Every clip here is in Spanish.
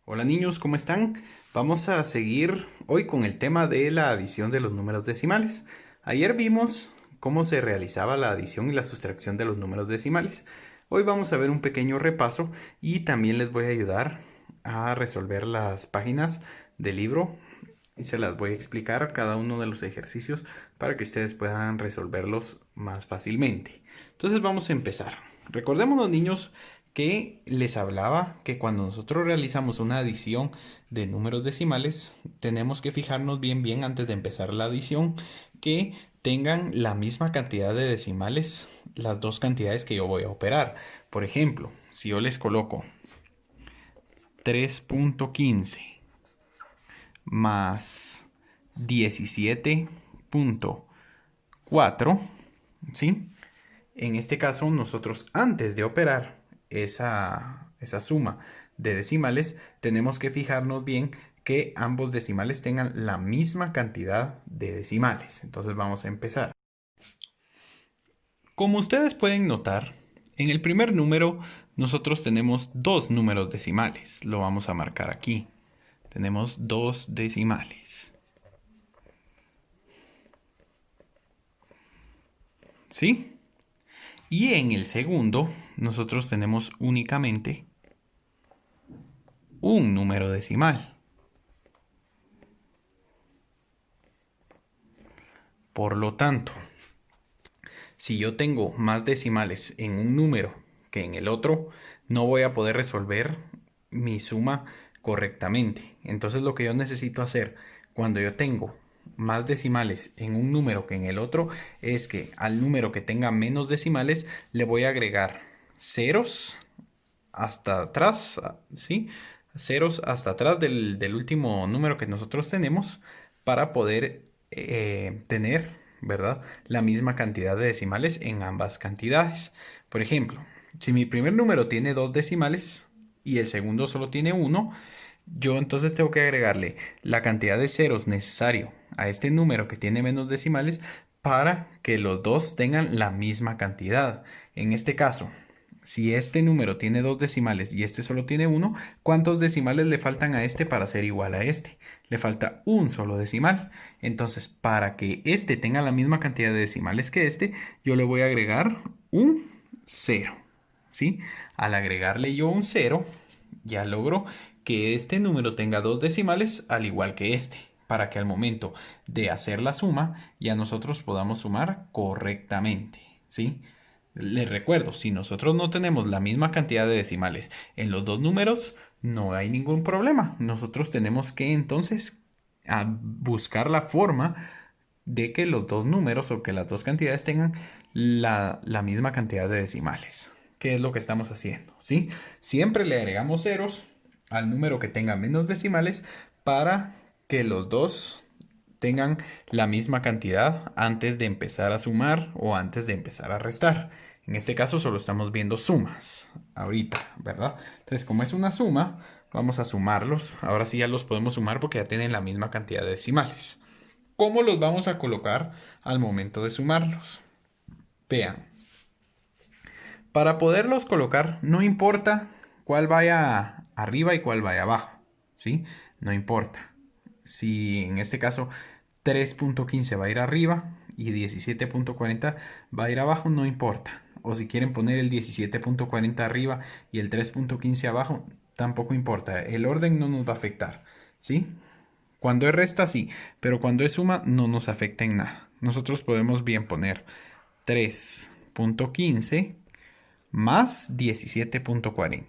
Hola niños, ¿cómo están? Vamos a seguir hoy con el tema de la adición de los números decimales. Ayer vimos cómo se realizaba la adición y la sustracción de los números decimales. Hoy vamos a ver un pequeño repaso y también les voy a ayudar a resolver las páginas del libro y se las voy a explicar cada uno de los ejercicios para que ustedes puedan resolverlos más fácilmente. Entonces vamos a empezar. Recordemos los niños que les hablaba que cuando nosotros realizamos una adición de números decimales, tenemos que fijarnos bien antes de empezar la adición que tengan la misma cantidad de decimales las dos cantidades que yo voy a operar. Por ejemplo, si yo les coloco 3.15 más 17.4, ¿sí? En este caso, nosotros antes de operar esa suma de decimales, tenemos que fijarnos bien que ambos decimales tengan la misma cantidad de decimales. Entonces vamos a empezar. Como ustedes pueden notar, en el primer número nosotros tenemos dos números decimales. Lo vamos a marcar aquí. Tenemos dos decimales. ¿Sí? Y en el segundo, nosotros tenemos únicamente un número decimal. Por lo tanto, si yo tengo más decimales en un número que en el otro, no voy a poder resolver mi suma correctamente. Entonces lo que yo necesito hacer cuando yo tengo más decimales en un número que en el otro es que al número que tenga menos decimales le voy a agregar ceros hasta atrás, ¿sí? Ceros hasta atrás del último número que nosotros tenemos para poder tener, ¿verdad? La misma cantidad de decimales en ambas cantidades. Por ejemplo, si mi primer número tiene dos decimales y el segundo solo tiene uno, yo entonces tengo que agregarle la cantidad de ceros necesario a este número que tiene menos decimales para que los dos tengan la misma cantidad. En este caso, si este número tiene dos decimales y este solo tiene uno, ¿cuántos decimales le faltan a este para ser igual a este? Le falta un solo decimal. Entonces, para que este tenga la misma cantidad de decimales que este, yo le voy a agregar un cero. ¿Sí? Al agregarle yo un cero, ya logro que este número tenga dos decimales al igual que este, para que al momento de hacer la suma ya nosotros podamos sumar correctamente. ¿Sí? Les recuerdo, si nosotros no tenemos la misma cantidad de decimales en los dos números, no hay ningún problema. Nosotros tenemos que entonces buscar la forma de que los dos números o que las dos cantidades tengan la misma cantidad de decimales. ¿Qué es lo que estamos haciendo? ¿Sí? Siempre le agregamos ceros al número que tenga menos decimales para que los dos tengan la misma cantidad antes de empezar a sumar o antes de empezar a restar. En este caso solo estamos viendo sumas ahorita, ¿verdad? Entonces, como es una suma, vamos a sumarlos. Ahora sí ya los podemos sumar porque ya tienen la misma cantidad de decimales. ¿Cómo los vamos a colocar al momento de sumarlos? Vean, para poderlos colocar, no importa cuál vaya arriba y cuál vaya abajo, ¿sí? No importa. Si en este caso 3.15 va a ir arriba y 17.40 va a ir abajo, no importa. O si quieren poner el 17.40 arriba y el 3.15 abajo, tampoco importa. El orden no nos va a afectar, ¿sí? Cuando es resta, sí, pero cuando es suma, no nos afecta en nada. Nosotros podemos bien poner 3.15 más 17.40.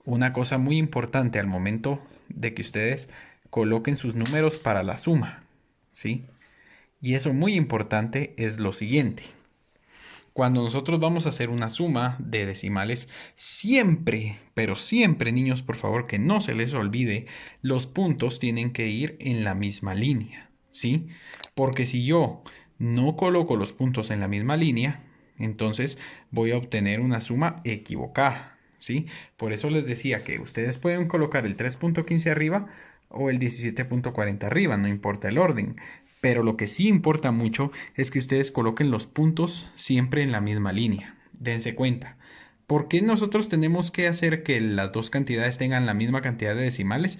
Una cosa muy importante al momento de que ustedes coloquen sus números para la suma, ¿sí? Y eso muy importante es lo siguiente. Cuando nosotros vamos a hacer una suma de decimales, siempre, pero siempre, niños, por favor, que no se les olvide, los puntos tienen que ir en la misma línea, ¿sí? Porque si yo no coloco los puntos en la misma línea, entonces voy a obtener una suma equivocada, ¿sí? Por eso les decía que ustedes pueden colocar el 3.15 arriba o el 17.40 arriba, no importa el orden. Pero lo que sí importa mucho es que ustedes coloquen los puntos siempre en la misma línea. Dense cuenta. ¿Por qué nosotros tenemos que hacer que las dos cantidades tengan la misma cantidad de decimales?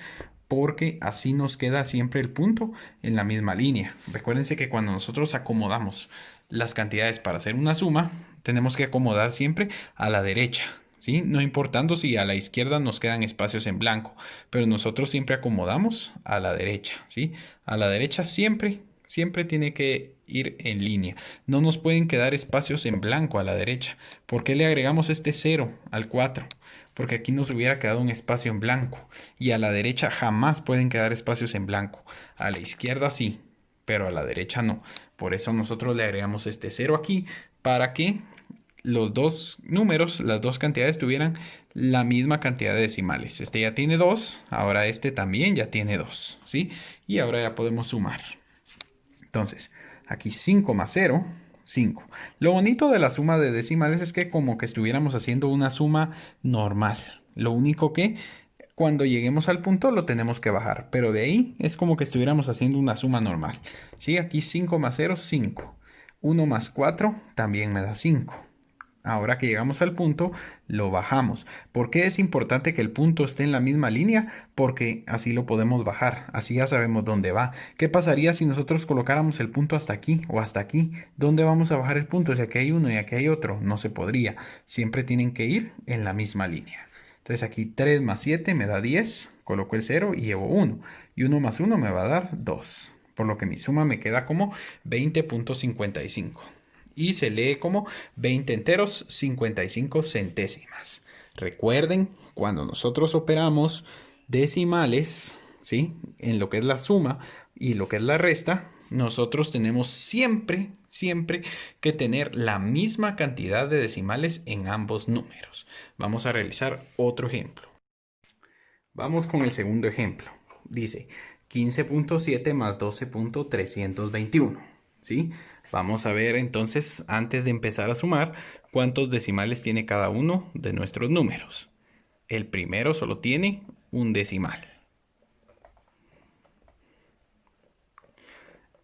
Porque así nos queda siempre el punto en la misma línea. Recuérdense que cuando nosotros acomodamos las cantidades para hacer una suma, tenemos que acomodar siempre a la derecha, ¿sí? No importando si a la izquierda nos quedan espacios en blanco, pero nosotros siempre acomodamos a la derecha, ¿sí? A la derecha siempre, siempre tiene que ir en línea. No nos pueden quedar espacios en blanco a la derecha. ¿Por qué le agregamos este 0 al 4? Porque aquí nos hubiera quedado un espacio en blanco. Y a la derecha jamás pueden quedar espacios en blanco. A la izquierda sí, pero a la derecha no. Por eso nosotros le agregamos este 0 aquí para que los dos números, las dos cantidades tuvieran la misma cantidad de decimales. Este ya tiene 2, ahora este también ya tiene 2, ¿sí? Y ahora ya podemos sumar. Entonces, aquí 5 más 0, 5. Lo bonito de la suma de decimales es que como que estuviéramos haciendo una suma normal. Lo único que cuando lleguemos al punto lo tenemos que bajar, pero de ahí es como que estuviéramos haciendo una suma normal. Sí, aquí 5 más 0, 5. 1 más 4 también me da 5. Ahora que llegamos al punto, lo bajamos. ¿Por qué es importante que el punto esté en la misma línea? Porque así lo podemos bajar. Así ya sabemos dónde va. ¿Qué pasaría si nosotros colocáramos el punto hasta aquí o hasta aquí? ¿Dónde vamos a bajar el punto? Si aquí hay uno y aquí hay otro, no se podría. Siempre tienen que ir en la misma línea. Entonces aquí 3 más 7 me da 10. Coloco el 0 y llevo 1. Y 1 más 1 me va a dar 2. Por lo que mi suma me queda como 20.55 y se lee como 20 enteros 55 centésimas. Recuerden, cuando nosotros operamos decimales, ¿sí? En lo que es la suma y lo que es la resta, nosotros tenemos siempre, siempre que tener la misma cantidad de decimales en ambos números. Vamos a realizar otro ejemplo. Vamos con el segundo ejemplo. Dice 15.7 más 12.321, ¿sí? Vamos a ver entonces, antes de empezar a sumar, cuántos decimales tiene cada uno de nuestros números. El primero solo tiene un decimal.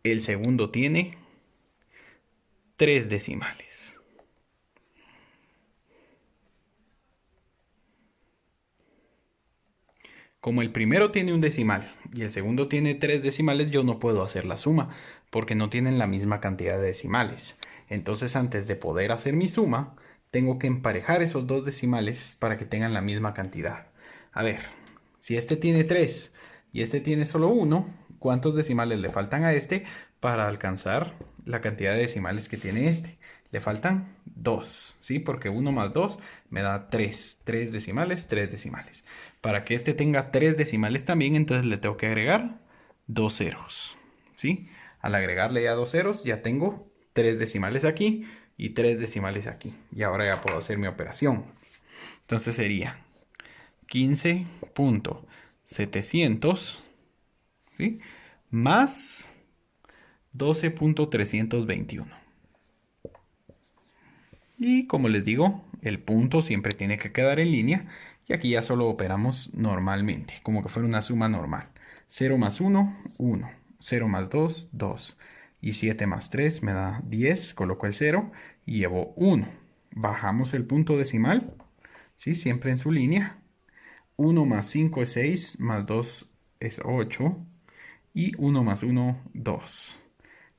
El segundo tiene 3 decimales. Como el primero tiene un decimal y el segundo tiene 3 decimales, yo no puedo hacer la suma porque no tienen la misma cantidad de decimales. Entonces, antes de poder hacer mi suma, tengo que emparejar esos dos decimales para que tengan la misma cantidad. A ver, si este tiene 3 y este tiene solo 1, ¿cuántos decimales le faltan a este para alcanzar la cantidad de decimales que tiene este? Le faltan 2, ¿sí? Porque 1 más 2 me da 3. 3 decimales, 3 decimales. Para que este tenga 3 decimales también, entonces le tengo que agregar 2 ceros, ¿sí? Al agregarle ya 2 ceros, ya tengo 3 decimales aquí y 3 decimales aquí. Y ahora ya puedo hacer mi operación. Entonces sería 15.700, ¿sí? Más 12.321. Y como les digo, el punto siempre tiene que quedar en línea. Y aquí ya solo operamos normalmente, como que fuera una suma normal. 0 más 1, 1. 0 más 2, 2. Y 7 más 3 me da 10. Coloco el 0 y llevo 1. Bajamos el punto decimal, ¿sí? Siempre en su línea. 1 más 5 es 6, más 2 es 8. Y 1 más 1, 2.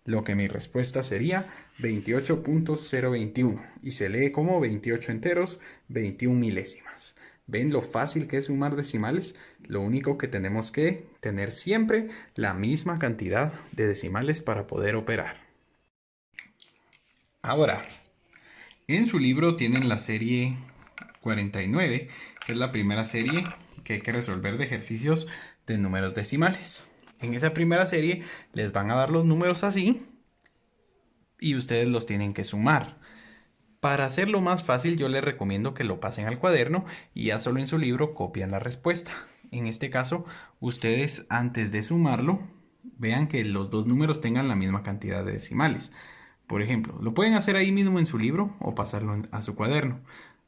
Lo que mi respuesta sería 28.021 y se lee como 28 enteros, 21 milésimas. ¿Ven lo fácil que es sumar decimales? Lo único que tenemos que tener siempre la misma cantidad de decimales para poder operar. Ahora, en su libro tienen la serie 49, que es la primera serie que hay que resolver de ejercicios de números decimales. En esa primera serie les van a dar los números así y ustedes los tienen que sumar. Para hacerlo más fácil, yo les recomiendo que lo pasen al cuaderno y ya solo en su libro copian la respuesta. En este caso, ustedes antes de sumarlo, vean que los dos números tengan la misma cantidad de decimales. Por ejemplo, lo pueden hacer ahí mismo en su libro o pasarlo a su cuaderno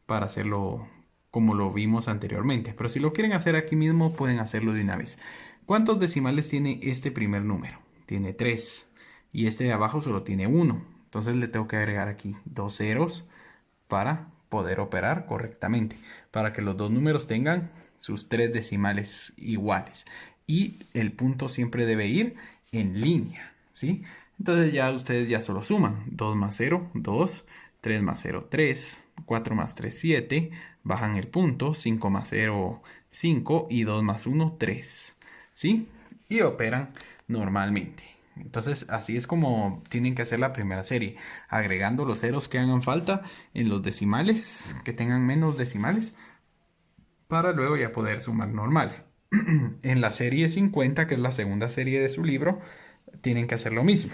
para hacerlo como lo vimos anteriormente. Pero si lo quieren hacer aquí mismo, pueden hacerlo de una vez. ¿Cuántos decimales tiene este primer número? Tiene 3 y este de abajo solo tiene 1. Entonces le tengo que agregar aquí 2 ceros para poder operar correctamente, para que los dos números tengan sus tres decimales iguales. Y el punto siempre debe ir en línea, ¿sí? Entonces ya ustedes ya solo suman. 2 más 0, 2. 3 más 0, 3. 4 más 3, 7. Bajan el punto. 5 más 0, 5. Y 2 más 1, 3. ¿Sí? Y operan normalmente. Entonces así es como tienen que hacer la primera serie, agregando los ceros que hagan falta en los decimales, que tengan menos decimales, para luego ya poder sumar normal. En la serie 50, que es la segunda serie de su libro, tienen que hacer lo mismo.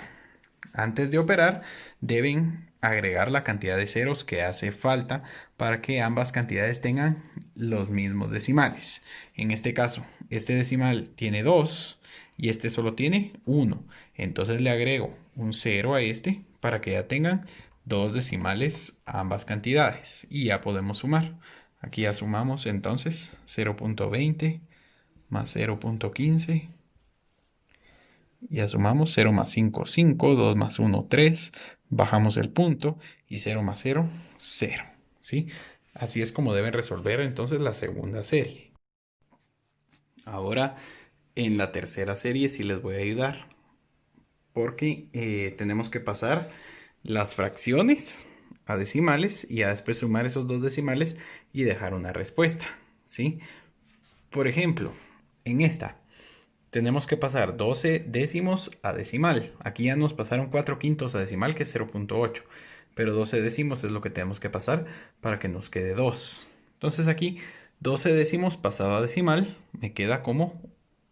Antes de operar, deben agregar la cantidad de ceros que hace falta para que ambas cantidades tengan los mismos decimales. En este caso, este decimal tiene 2 y este solo tiene 1. Entonces le agrego un 0 a este para que ya tengan dos decimales a ambas cantidades. Y ya podemos sumar. Aquí ya sumamos entonces 0.20 más 0.15. Ya sumamos 0 más 5, 5, 2 más 1, 3. Bajamos el punto y 0 más 0, 0. ¿Sí? Así es como deben resolver entonces la segunda serie. Ahora en la tercera serie sí les voy a ayudar, porque tenemos que pasar las fracciones a decimales y ya después sumar esos dos decimales y dejar una respuesta. ¿Sí? Por ejemplo, en esta tenemos que pasar 12 décimos a decimal. Aquí ya nos pasaron 4 quintos a decimal, que es 0.8. Pero 12 décimos es lo que tenemos que pasar para que nos quede 2. Entonces aquí 12 décimos pasado a decimal me queda como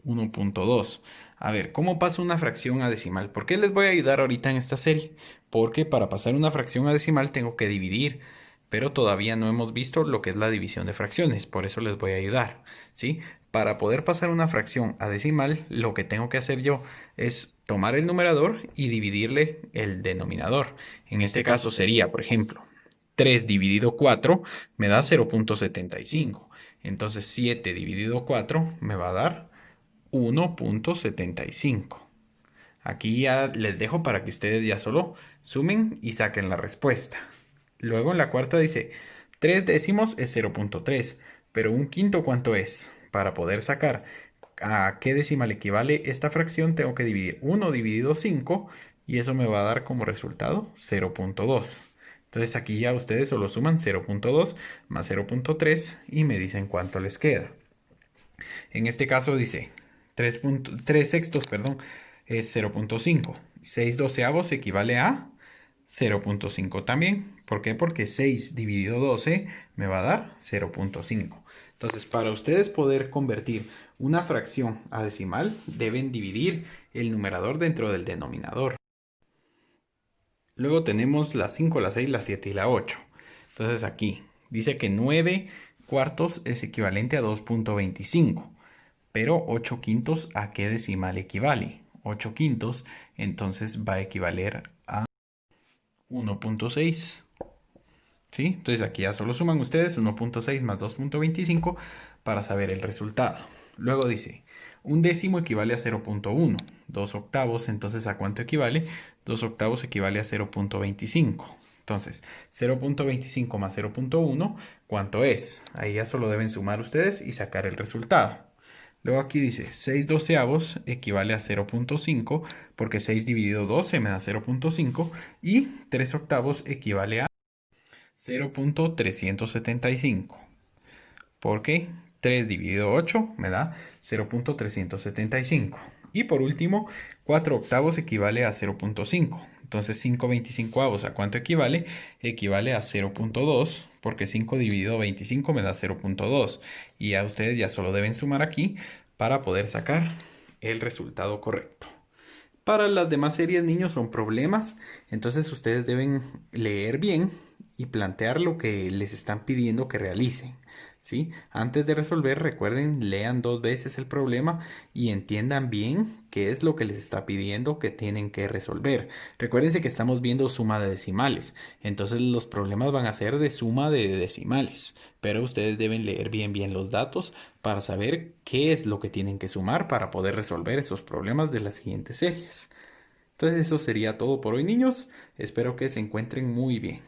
1.2. A ver, ¿cómo paso una fracción a decimal? ¿Por qué les voy a ayudar ahorita en esta serie? Porque para pasar una fracción a decimal tengo que dividir, pero todavía no hemos visto lo que es la división de fracciones, por eso les voy a ayudar, ¿sí? Para poder pasar una fracción a decimal, lo que tengo que hacer yo es tomar el numerador y dividirle el denominador. En este caso sería, por ejemplo, 3 dividido 4 me da 0.75. Entonces 7 dividido 4 me va a dar 1.75. Aquí ya les dejo para que ustedes ya solo sumen y saquen la respuesta. Luego en la cuarta dice 3 décimos es 0.3, pero un quinto ¿cuánto es? Para poder sacar a qué decimal equivale esta fracción tengo que dividir 1 dividido 5 y eso me va a dar como resultado 0.2. Entonces aquí ya ustedes solo suman 0.2 más 0.3 y me dicen cuánto les queda. En este caso dice 3 sextos, perdón, es 0.5. 6 doceavos equivale a 0.5 también. ¿Por qué? Porque 6 dividido 12 me va a dar 0.5. Entonces, para ustedes poder convertir una fracción a decimal, deben dividir el numerador dentro del denominador. Luego tenemos la 5, la 6, la 7 y la 8. Entonces aquí dice que 9 cuartos es equivalente a 2.25. Pero 8 quintos, ¿a qué decimal equivale? 8 quintos, entonces va a equivaler a 1.6. ¿Sí? Entonces aquí ya solo suman ustedes 1.6 más 2.25 para saber el resultado. Luego dice, un décimo equivale a 0.1. 2 octavos, entonces ¿a cuánto equivale? 2 octavos equivale a 0.25. Entonces, 0.25 más 0.1, ¿cuánto es? Ahí ya solo deben sumar ustedes y sacar el resultado. Luego aquí dice 6 doceavos equivale a 0.5 porque 6 dividido 12 me da 0.5 y 3 octavos equivale a 0.375 porque 3 dividido 8 me da 0.375. Y por último, 4 octavos equivale a 0.5. Entonces 5 veinticincoavos, ¿a cuánto equivale? Equivale a 0.2 porque 5 dividido 25 me da 0.2. Y ya ustedes ya solo deben sumar aquí para poder sacar el resultado correcto. Para las demás series, niños, son problemas, entonces ustedes deben leer bien y plantear lo que les están pidiendo que realicen, ¿sí? Antes de resolver, recuerden, lean 2 veces el problema y entiendan bien qué es lo que les está pidiendo que tienen que resolver. Recuérdense que estamos viendo suma de decimales, entonces los problemas van a ser de suma de decimales, pero ustedes deben leer bien los datos para saber qué es lo que tienen que sumar para poder resolver esos problemas de las siguientes series. Entonces eso sería todo por hoy, niños. Espero que se encuentren muy bien.